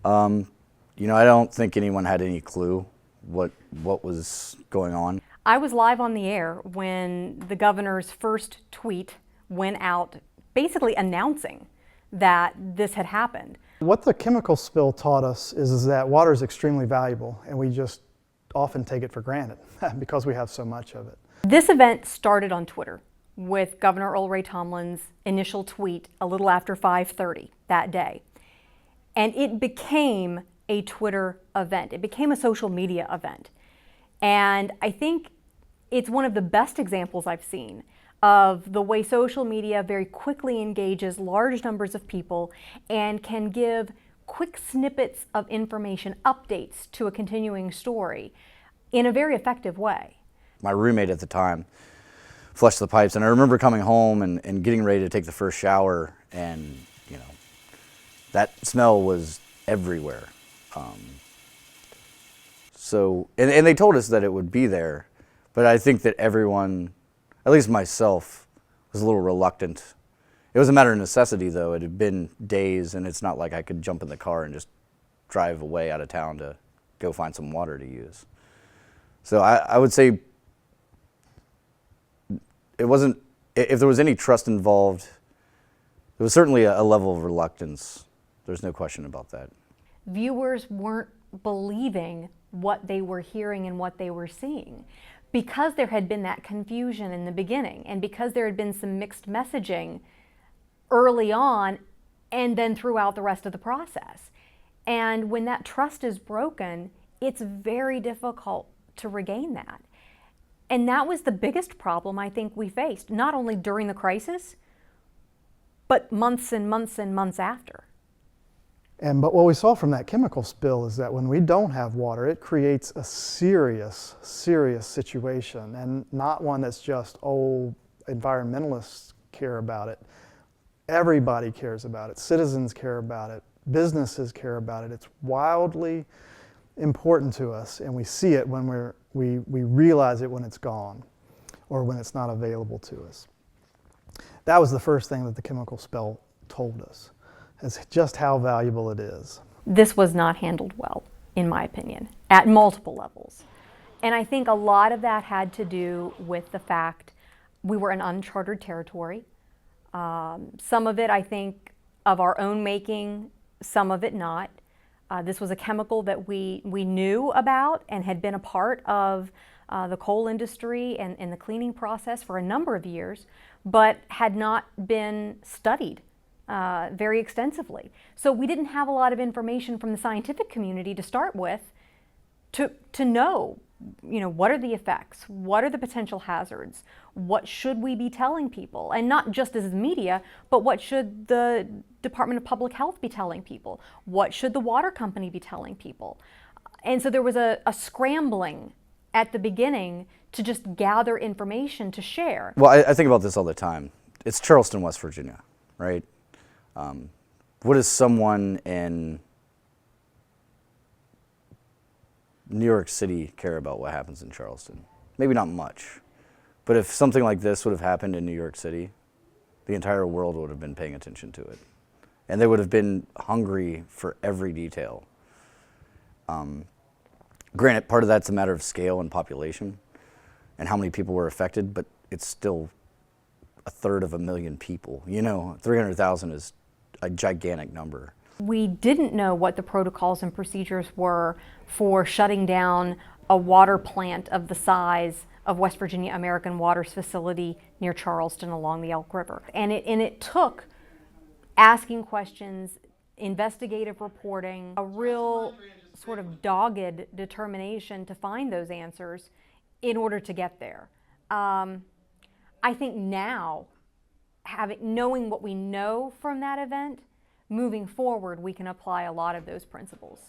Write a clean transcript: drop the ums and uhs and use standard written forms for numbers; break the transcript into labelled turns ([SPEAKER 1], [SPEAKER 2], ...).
[SPEAKER 1] I don't think anyone had any clue what was going on.
[SPEAKER 2] I was live on the air when the governor's first tweet went out basically announcing that this had happened.
[SPEAKER 3] What the chemical spill taught us is that water is extremely valuable, and we just often take it for granted because we have so much of it.
[SPEAKER 2] This event started on Twitter with Governor Earl Ray Tomlin's initial tweet a little after 5:30 that day. And it became a Twitter event. It became a social media event. And I think it's one of the best examples I've seen of the way social media very quickly engages large numbers of people and can give quick snippets of information, updates to a continuing story in a very effective way.
[SPEAKER 1] My roommate at the time flushed the pipes, and I remember coming home and getting ready to take the first shower, and that smell was everywhere. And they told us that it would be there, but I think that everyone, at least myself, was a little reluctant. It was a matter of necessity, though. It had been days, and it's not like I could jump in the car and just drive away out of town to go find some water to use. So I would say it wasn't, if there was any trust involved, there was certainly a level of reluctance. There's no question about that.
[SPEAKER 2] Viewers weren't believing what they were hearing and what they were seeing because there had been that confusion in the beginning, and because there had been some mixed messaging early on and then throughout the rest of the process. And when that trust is broken, it's very difficult to regain that. And that was the biggest problem I think we faced, not only during the crisis, but months and months and months after.
[SPEAKER 3] But what we saw from that chemical spill is that when we don't have water, it creates a serious, serious situation, and not one that's just, environmentalists care about it. Everybody cares about it. Citizens care about it. Businesses care about it. It's wildly important to us, and we see it when we realize it when it's gone or when it's not available to us. That was the first thing that the chemical spill told us, is just how valuable it is.
[SPEAKER 2] This was not handled well, in my opinion, at multiple levels. And I think a lot of that had to do with the fact we were in uncharted territory. Some of it, I think, of our own making, some of it not. This was a chemical that we knew about and had been a part of the coal industry and the cleaning process for a number of years, but had not been studied very extensively. So we didn't have a lot of information from the scientific community to start with to know, what are the effects? What are the potential hazards? What should we be telling people? And not just as media, but what should the Department of Public Health be telling people? What should the water company be telling people? And so there was a scrambling at the beginning to just gather information to share.
[SPEAKER 1] Well, I think about this all the time. It's Charleston, West Virginia, right? What does someone in New York City care about what happens in Charleston? Maybe not much. But if something like this would have happened in New York City, the entire world would have been paying attention to it. And they would have been hungry for every detail. Granted, part of that's a matter of scale and population and how many people were affected, but it's still a third of a million people. 300,000 is a gigantic number.
[SPEAKER 2] We didn't know what the protocols and procedures were for shutting down a water plant of the size of West Virginia American Water's facility near Charleston along the Elk River. And it took asking questions, investigative reporting, a real sort of dogged determination to find those answers in order to get there. I think now, knowing what we know from that event, moving forward, we can apply a lot of those principles.